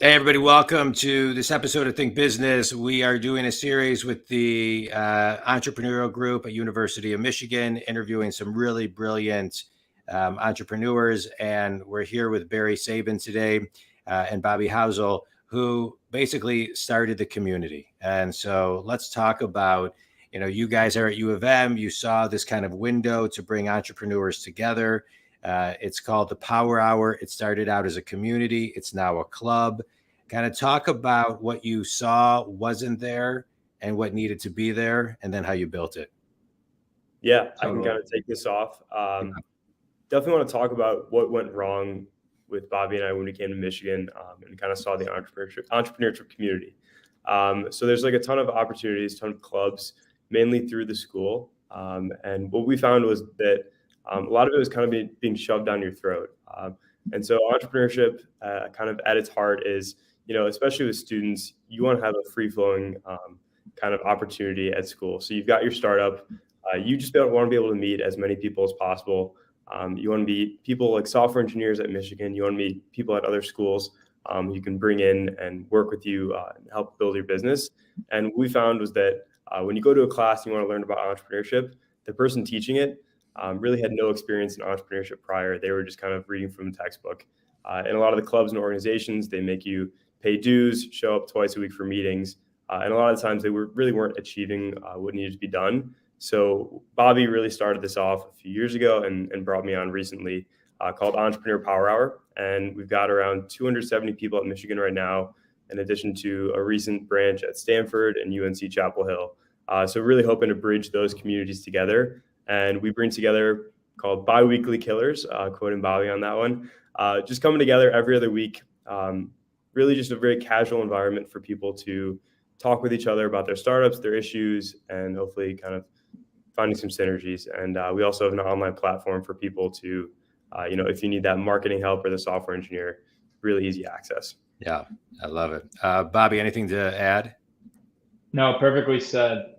Hey, everybody, welcome to this episode of Think Business. We are doing a series with the entrepreneurial group at University of Michigan, interviewing some really brilliant entrepreneurs. And we're here with Barry Sabin today and Bobby Housel, who basically started the community. And so let's talk about, you guys are at U of M. You saw this kind of window to bring entrepreneurs together. It's called the Power Hour. It started out as a community. It's now a club. Kind of talk about what you saw wasn't there and what needed to be there, and then how you built it. Yeah, I can kind of take this off. Definitely want to talk about what went wrong with Bobby and I when we came to Michigan and kind of saw the entrepreneurship community. So there's like a ton of opportunities, ton of clubs, mainly through the school. And what we found was that a lot of it was kind of being shoved down your throat. And so entrepreneurship kind of at its heart is, especially with students, you want to have a free-flowing kind of opportunity at school. So you've got your startup. You just don't want to be able to meet as many people as possible. You want to be people like software engineers at Michigan. You want to meet people at other schools you can bring in and work with you and help build your business. And what we found was that when you go to a class and you want to learn about entrepreneurship, the person teaching it really had no experience in entrepreneurship prior. They were just kind of reading from the textbook. And a lot of the clubs and organizations, they make you pay dues, show up twice a week for meetings. And a lot of times they really weren't achieving what needed to be done. So Bobby really started this off a few years ago and brought me on recently called Entrepreneur Power Hour. And we've got around 270 people at Michigan right now, in addition to a recent branch at Stanford and UNC Chapel Hill. So really hoping to bridge those communities together. And we bring together called Bi-Weekly Killers, quoting Bobby on that one, just coming together every other week. Really just a very casual environment for people to talk with each other about their startups, their issues, and hopefully kind of finding some synergies. And we also have an online platform for people to, if you need that marketing help or the software engineer, really easy access. Yeah, I love it. Bobby, anything to add? No, perfectly said.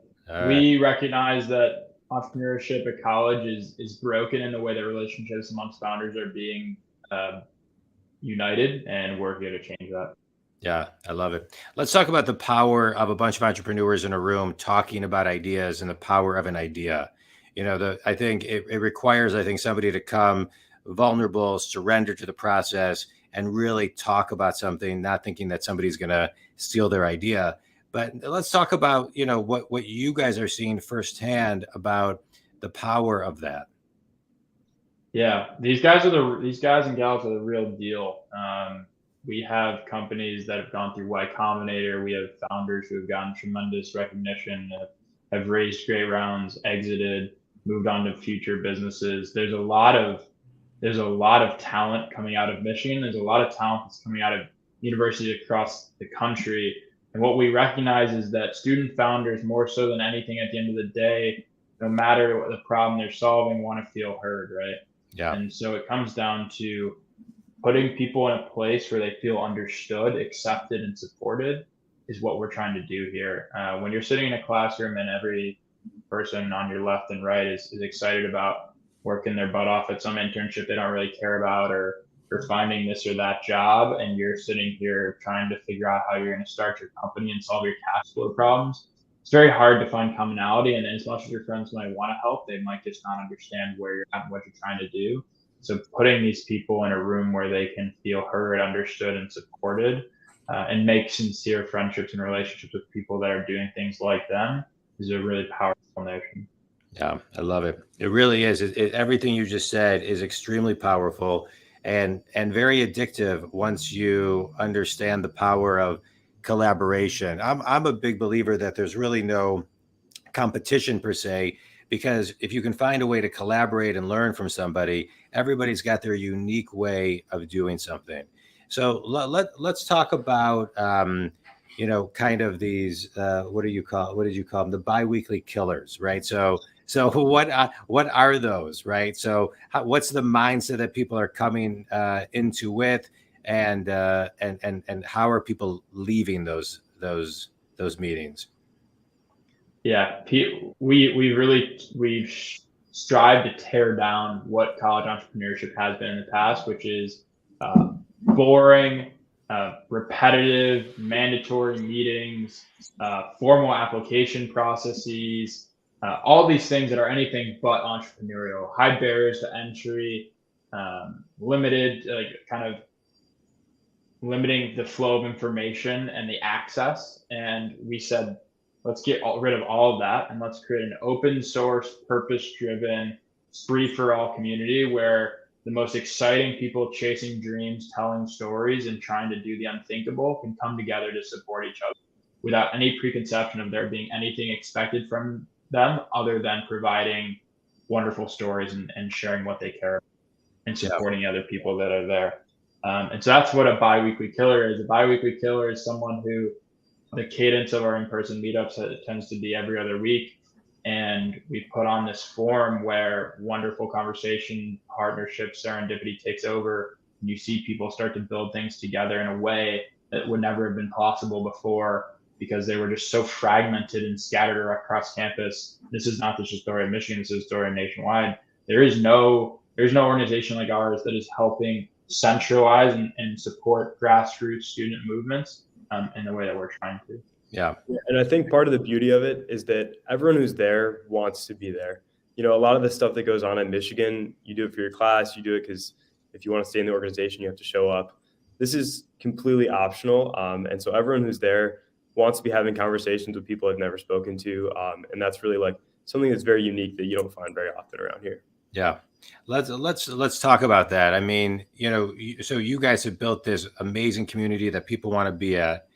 We recognize that entrepreneurship at college is broken in the way that relationships amongst founders are being united, and we're here to change that. Yeah, I love it. Let's talk about the power of a bunch of entrepreneurs in a room talking about ideas and the power of an idea. I think it requires, somebody to come vulnerable, surrender to the process, and really talk about something, not thinking that somebody's going to steal their idea. But let's talk about, what you guys are seeing firsthand about the power of that. Yeah, these guys and gals are the real deal. We have companies that have gone through Y Combinator. We have founders who have gotten tremendous recognition, have raised great rounds, exited, moved on to future businesses. There's a lot of talent coming out of Michigan. There's a lot of talent that's coming out of universities across the country. And what we recognize is that student founders, more so than anything at the end of the day, no matter what the problem they're solving, want to feel heard, right? Yeah. And so it comes down to putting people in a place where they feel understood, accepted, and supported is what we're trying to do here. When you're sitting in a classroom and every person on your left and right is excited about working their butt off at some internship they don't really care about, or finding this or that job, and you're sitting here trying to figure out how you're going to start your company and solve your cash flow problems, it's very hard to find commonality. And as much as your friends might want to help, they might just not understand where you're at and what you're trying to do. So putting these people in a room where they can feel heard, understood, and supported, and make sincere friendships and relationships with people that are doing things like them is a really powerful notion. Yeah, I love it. It really is. Everything you just said is extremely powerful and very addictive once you understand the power of collaboration. I'm a big believer that there's really no competition per se, because if you can find a way to collaborate and learn from somebody, everybody's got their unique way of doing something. So let's talk about kind of these what did you call them, the bi-weekly killers, right? So what are those, right? So what's the mindset that people are coming into with, and how are people leaving those meetings? Yeah, we've strived to tear down what college entrepreneurship has been in the past, which is boring, repetitive, mandatory meetings, formal application processes, all these things that are anything but entrepreneurial, high barriers to entry, limited, kind of limiting the flow of information and the access. And we said, let's get rid of all of that and let's create an open source, purpose-driven, free-for-all community where the most exciting people chasing dreams, telling stories, and trying to do the unthinkable can come together to support each other without any preconception of there being anything expected from them other than providing wonderful stories and sharing what they care about and supporting other people that are there. And so that's what a biweekly killer is. A biweekly killer is someone who the cadence of our in-person meetups tends to be every other week. And we put on this forum where wonderful conversation, partnership, serendipity takes over. And you see people start to build things together in a way that would never have been possible before because they were just so fragmented and scattered across campus. This is not just a story of Michigan, this is a story nationwide. There's no organization like ours that is helping centralize and support grassroots student movements in the way that we're trying to. Yeah. And I think part of the beauty of it is that everyone who's there wants to be there. You know, a lot of the stuff that goes on in Michigan, you do it for your class, you do it because if you want to stay in the organization, you have to show up. This is completely optional. And so everyone who's there wants to be having conversations with people I've never spoken to. And that's really like something that's very unique that you don't find very often around here. Yeah. Let's talk about that. I mean, you know, so you guys have built this amazing community that people want to be at.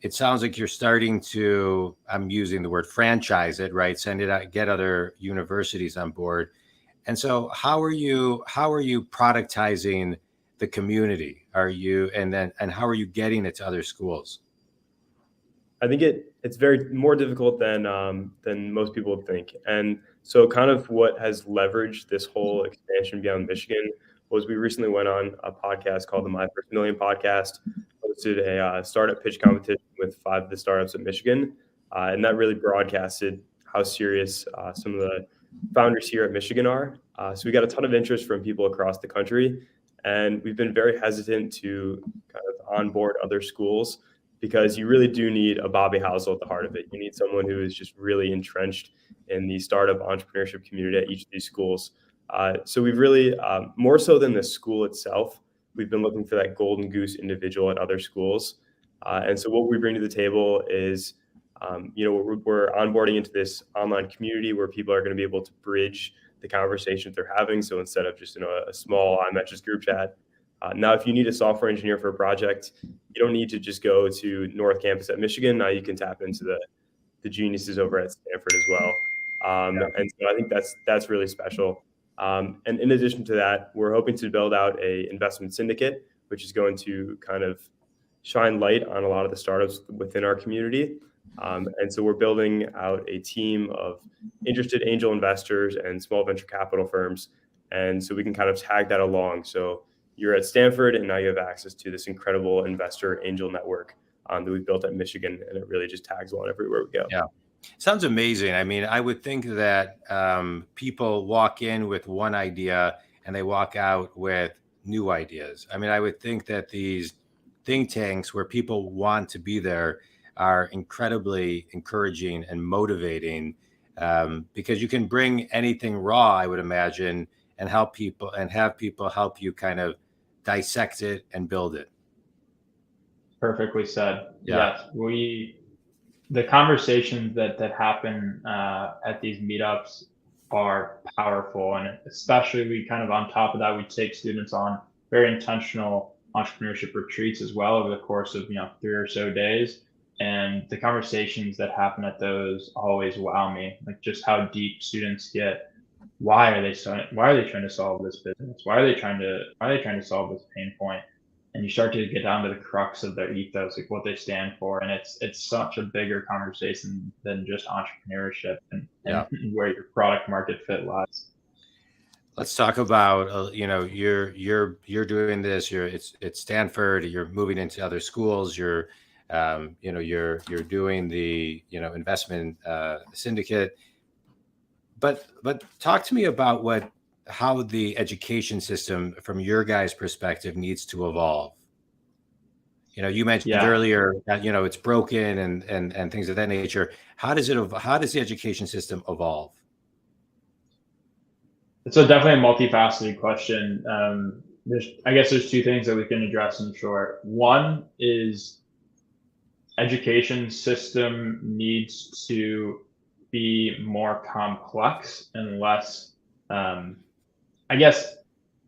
It sounds like you're starting to, I'm using the word franchise it, right? Send it out, get other universities on board. And so how are you productizing the community? And how are you getting it to other schools? I think it's very more difficult than most people would think. And so kind of what has leveraged this whole expansion beyond Michigan was we recently went on a podcast called the My First Million podcast, hosted a startup pitch competition with 5 of the startups at Michigan. And that really broadcasted how serious some of the founders here at Michigan are. So we got a ton of interest from people across the country. And we've been very hesitant to kind of onboard other schools because you really do need a Bobby Housel at the heart of it. You need someone who is just really entrenched in the startup entrepreneurship community at each of these schools. So we've really, more so than the school itself, we've been looking for that golden goose individual at other schools. And so what we bring to the table is, we're onboarding into this online community where people are going to be able to bridge the conversations they're having. So instead of just a small iMetches group chat, now if you need a software engineer for a project, you don't need to just go to North Campus at Michigan. Now you can tap into the geniuses over at Stanford as well. And so I think that's really special. And in addition to that, we're hoping to build out a investment syndicate, which is going to kind of shine light on a lot of the startups within our community. And so we're building out a team of interested angel investors and small venture capital firms. And so we can kind of tag that along. So you're at Stanford and now you have access to this incredible investor angel network that we've built at Michigan. And it really just tags along everywhere we go. Yeah. Sounds amazing. I mean, I would think that people walk in with one idea and they walk out with new ideas. I mean, I would think that these think tanks where people want to be there are incredibly encouraging and motivating because you can bring anything raw, I would imagine, and help people and have people help you kind of dissect it and build it. Perfectly said. Yeah. Yes, the conversations that happen at these meetups are powerful, and especially we kind of on top of that, we take students on very intentional entrepreneurship retreats as well over the course of 3 or so days. And the conversations that happen at those always wow me, like just how deep students get. Why are they trying to solve this business? Why are they trying to solve this pain point? And you start to get down to the crux of their ethos, like what they stand for. And it's such a bigger conversation than just entrepreneurship and where your product market fit lies. Let's talk about, you're doing this, it's Stanford, you're moving into other schools, you're doing the, investment syndicate, but talk to me about how the education system from your guys' perspective needs to evolve. You mentioned earlier that, it's broken and things of that nature. How does the education system evolve? It's definitely a multifaceted question. I guess there's two things that we can address in short. One is education system needs to be more complex and less, I guess,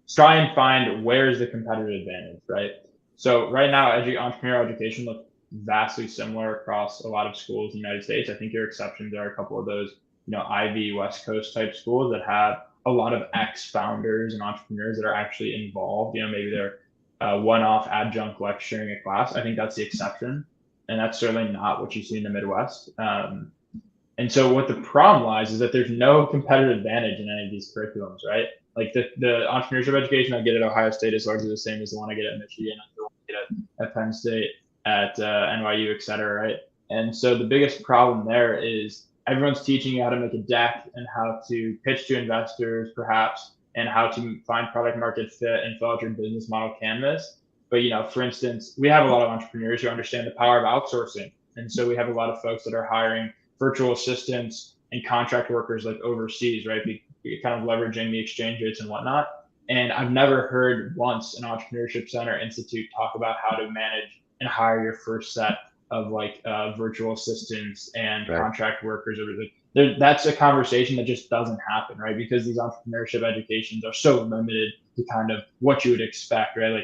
try and find where's the competitive advantage, right? So right now, entrepreneurial education looks vastly similar across a lot of schools in the United States. I think your exceptions are a couple of those, Ivy West Coast type schools that have a lot of ex-founders and entrepreneurs that are actually involved. Maybe they're one-off adjunct lecturing a class. I think that's the exception, and that's certainly not what you see in the Midwest. And so what the problem lies is that there's no competitive advantage in any of these curriculums, right? Like the entrepreneurship education I get at Ohio State is largely the same as the one I get at Michigan, the one I get at Penn State, at NYU, et cetera, right? And so the biggest problem there is everyone's teaching you how to make a deck and how to pitch to investors, perhaps, and how to find product market fit and fill out your business model canvas. But, for instance, we have a lot of entrepreneurs who understand the power of outsourcing. And so we have a lot of folks that are hiring virtual assistants and contract workers like overseas, right? Kind of leveraging the exchange rates and whatnot. And I've never heard once an Entrepreneurship Center Institute talk about how to manage and hire your first set of virtual assistants and contract workers. That's a conversation that just doesn't happen, right? Because these entrepreneurship educations are so limited to kind of what you would expect, right?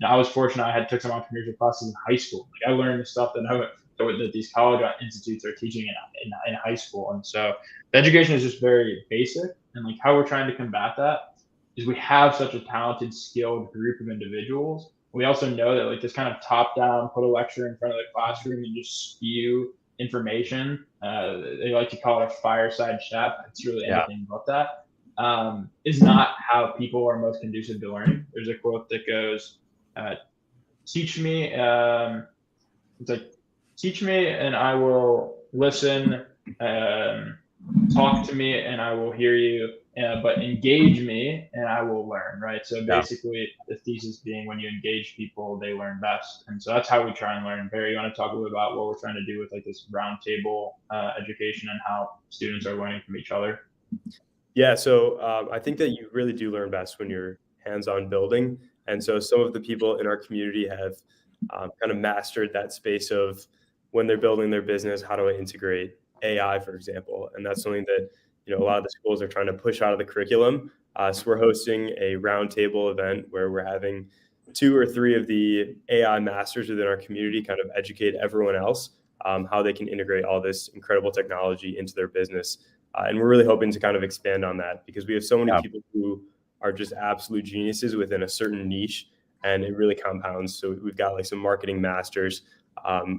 I was fortunate, I took some entrepreneurship classes in high school. I learned the stuff that these college institutes are teaching in high school. And so the education is just very basic. And how we're trying to combat that is we have such a talented, skilled group of individuals. We also know that this kind of top down, put a lecture in front of the classroom and just spew information. They like to call it a fireside chat. It's really anything but that. Is not how people are most conducive to learning. There's a quote that goes, teach me, teach me and I will listen, talk to me and I will hear you, but engage me and I will learn, right? So basically the thesis being when you engage people, they learn best. And so that's how we try and learn. Barry, you want to talk a little about what we're trying to do with this roundtable education and how students are learning from each other? Yeah, so I think that you really do learn best when you're hands-on building. And so some of the people in our community have kind of mastered that space of when they're building their business, how do I integrate AI, for example? And that's something that a lot of the schools are trying to push out of the curriculum. So we're hosting a roundtable event where we're having 2 or 3 of the AI masters within our community kind of educate everyone else how they can integrate all this incredible technology into their business. And we're really hoping to kind of expand on that because we have so many people who are just absolute geniuses within a certain niche, and it really compounds. So we've got some marketing masters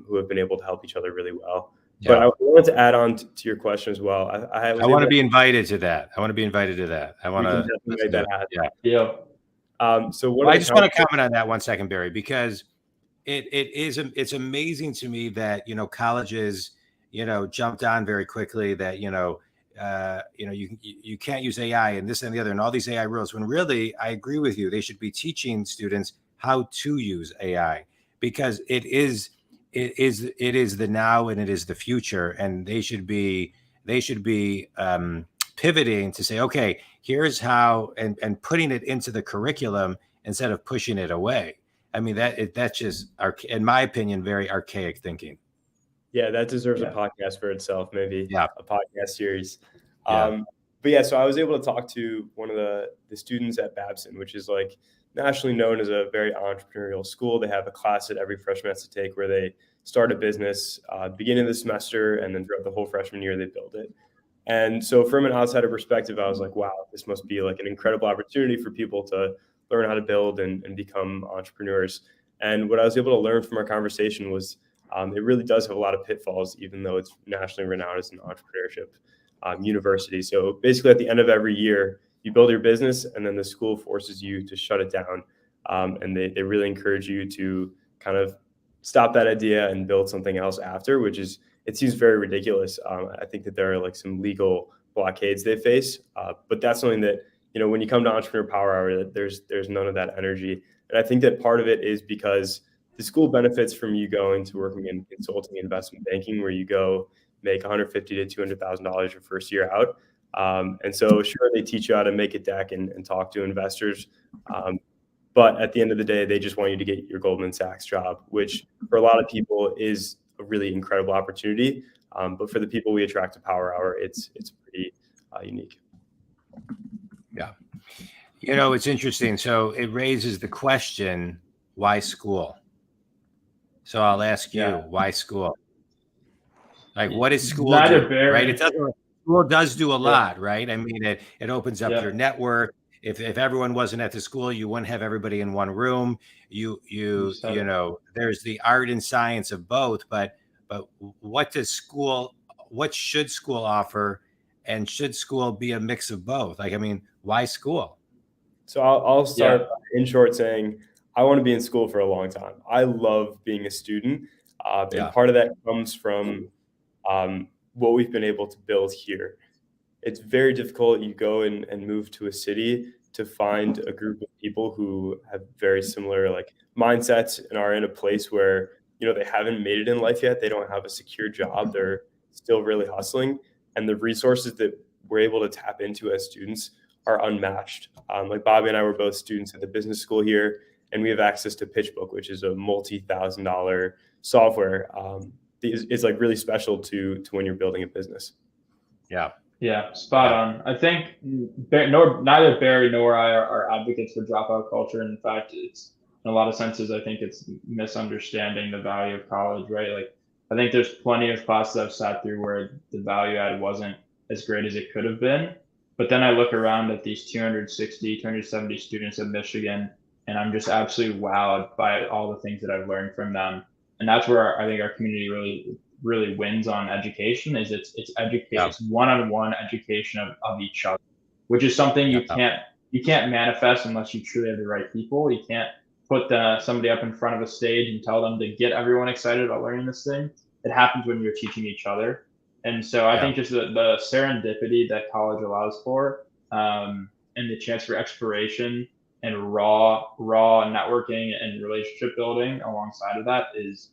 who have been able to help each other really well. Yeah. But I wanted to add on to your question as well. I want to be invited to that. I want to make that happen. Yeah. So I just want to comment on that 1 second, Barry, because it's amazing to me that colleges jumped on very quickly that you can't use AI and this and the other and all these AI rules, when really I agree with you. They should be teaching students how to use AI, because it is the now and it is the future, and they should be pivoting to say, okay, here's how, and putting it into the curriculum instead of pushing it away. I mean, that's just, in my opinion, very archaic thinking. Yeah, that deserves a podcast for itself, maybe a podcast series. Yeah. But so I was able to talk to one of the students at Babson, which is nationally known as a very entrepreneurial school. They have a class that every freshman has to take where they start a business beginning of the semester, and then throughout the whole freshman year, they build it. And so from an outsider perspective, I was like, wow, this must be an incredible opportunity for people to learn how to build and become entrepreneurs. And what I was able to learn from our conversation was it really does have a lot of pitfalls, even though it's nationally renowned as an entrepreneurship university. So basically at the end of every year, you build your business and then the school forces you to shut it down. And they really encourage you to kind of stop that idea and build something else after, it seems very ridiculous. I think that there are some legal blockades they face, but that's something that, when you come to Entrepreneur Power Hour, there's none of that energy. And I think that part of it is because the school benefits from you going to working in consulting investment banking, where you go make $150,000 to $200,000 your first year out. And so sure, they teach you how to make a deck and talk to investors. But at the end of the day, they just want you to get your Goldman Sachs job, which for a lot of people is a really incredible opportunity. But for the people we attract to Power Hour, it's pretty unique. Yeah. You know, it's interesting. So it raises the question, why school? So I'll ask you, why school? Like, what does school do? Right? It doesn't. School does do a lot, right? I mean, it opens up your network. If everyone wasn't at the school, you wouldn't have everybody in one room. You know, there's the art and science of both. But what should school offer? And should school be a mix of both? Like, I mean, why school? So I'll start in short saying, I want to be in school for a long time. I love being a student. And part of that comes from what we've been able to build here. It's very difficult. You go and move to a city to find a group of people who have very similar like mindsets and are in a place where, you know, they haven't made it in life yet. They don't have a secure job. They're still really hustling. And the resources that we're able to tap into as students are unmatched. Like Bobby and I were both students at the business school here, and we have access to PitchBook, which is a multi-$1,000 software. It's like really special to when you're building a business. Yeah, spot on. I think neither Barry nor I are advocates for dropout culture. In fact, it's in a lot of senses, I think it's misunderstanding the value of college, right? Like, I think there's plenty of classes I've sat through where the value add wasn't as great as it could have been. But then I look around at these 260, 270 students at Michigan, and I'm just absolutely wowed by all the things that I've learned from them. And that's where I think our community really wins on education. Is it's education, it's one-on-one education of each other, which is something you can't manifest unless you truly have the right people. You can't put somebody up in front of a stage and tell them to get everyone excited about learning this thing. It happens when you're teaching each other. And so I think just the serendipity that college allows for, and the chance for exploration and raw networking and relationship building alongside of that is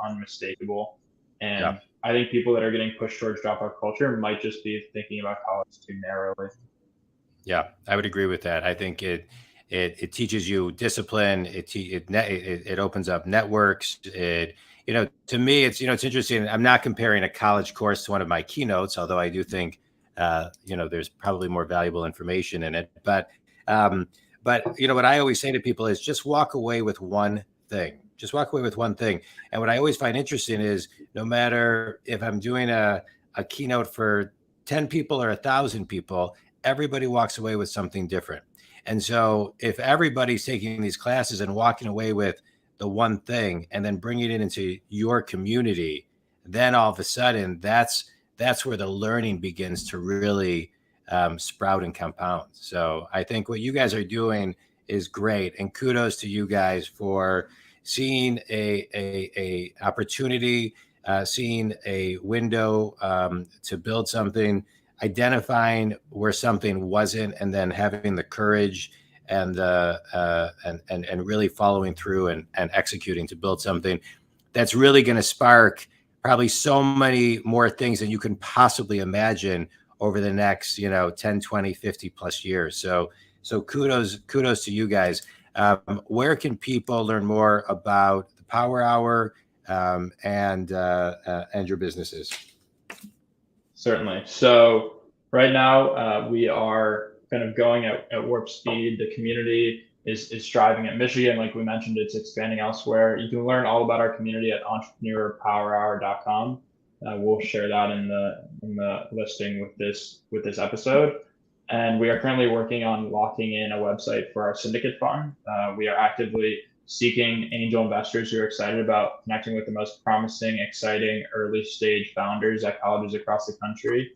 unmistakable. And I think people that are getting pushed towards dropout culture might just be thinking about college too narrowly. Yeah, I would agree with that. I think it teaches you discipline. It opens up networks. You know, to me, it's interesting. I'm not comparing a college course to one of my keynotes, although I do think, you know, there's probably more valuable information in it. But you know, what I always say to people is just walk away with one thing. Just walk away with one thing. And what I always find interesting is no matter if I'm doing a keynote for 10 people or 1,000 people, everybody walks away with something different. And so if everybody's taking these classes and walking away with the one thing and then bringing it into your community, then all of a sudden that's where the learning begins to really sprout and compound. So I think what you guys are doing is great, and kudos to you guys for seeing a opportunity, seeing a window to build something, identifying where something wasn't, and then having the courage and really following through and executing to build something that's really going to spark probably so many more things than you can possibly imagine over the next, 10, 20, 50 plus years. So kudos to you guys. Where can people learn more about the Power Hour and your businesses? Certainly. So right now we are kind of going at warp speed. The community is thriving at Michigan. Like we mentioned, it's expanding elsewhere. You can learn all about our community at entrepreneurpowerhour.com. We'll share that in the listing with this episode. And we are currently working on locking in a website for our syndicate fund. We are actively seeking angel investors who are excited about connecting with the most promising, exciting, early stage founders at colleges across the country,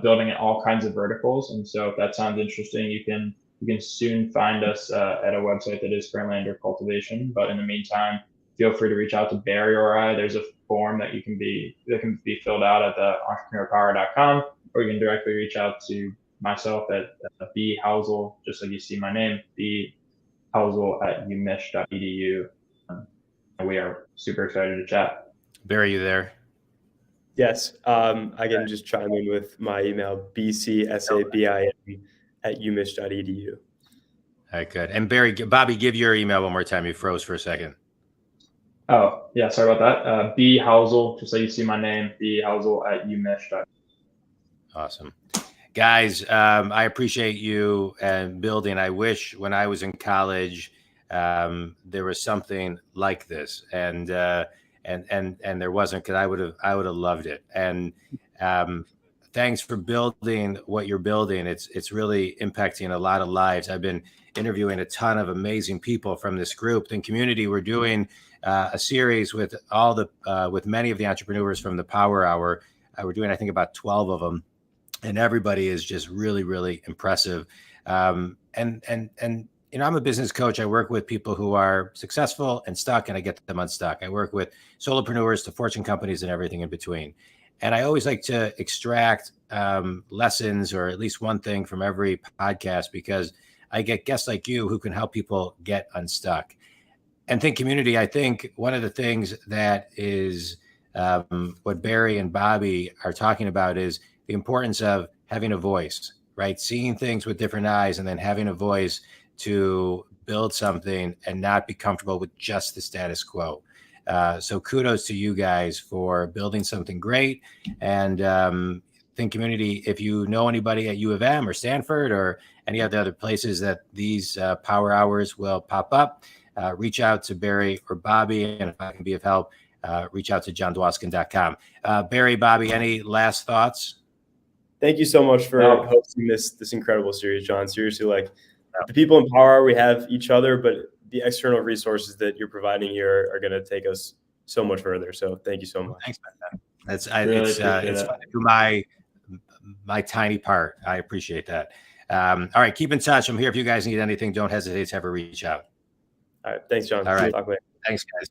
building in all kinds of verticals. And so if that sounds interesting, you can soon find us at a website that is currently under cultivation. But in the meantime, feel free to reach out to Barry or I. There's a form that can be filled out at the entrepreneurpower.com, or you can directly reach out to myself at B Housel, just like you see my name, B Housel at umich.edu. And we are super excited to chat. Barry, you there? Yes. I can just chime in with my email, bcsabin@umich.edu. All right, good. And Barry, Bobby, give your email one more time. You froze for a second. Oh, yeah, sorry about that. B Housel, just like you see my name, bhousel@umich.edu. Awesome. Guys, I appreciate you and building. I wish when I was in college, there was something like this, and there wasn't, because I would have loved it. And thanks for building what you're building. It's really impacting a lot of lives. I've been interviewing a ton of amazing people from this group. In community, we're doing a series with with many of the entrepreneurs from the Power Hour. We're doing, I think, about 12 of them. And everybody is just really, really impressive. And I'm a business coach. I work with people who are successful and stuck, and I get them unstuck. I work with solopreneurs to Fortune companies and everything in between. And I always like to extract lessons, or at least one thing from every podcast, because I get guests like you who can help people get unstuck. And Think Community, I think one of the things that is what Barry and Bobby are talking about is the importance of having a voice, right? Seeing things with different eyes, and then having a voice to build something and not be comfortable with just the status quo. So kudos to you guys for building something great. And Think Community, if you know anybody at U of M or Stanford or any of the other places that these Power Hours will pop up, reach out to Barry or Bobby. And if I can be of help, reach out to jondwoskin.com. Barry, Bobby, any last thoughts? Thank you so much for hosting this incredible series, Jon. Seriously, like, the people in Power, we have each other, but the external resources that you're providing here are going to take us so much further. So thank you so much. Thanks, man. It's fun to do my tiny part. I appreciate that. All right, keep in touch. I'm here if you guys need anything. Don't hesitate to ever reach out. All right, thanks, Jon. All right, talk later. Thanks, guys.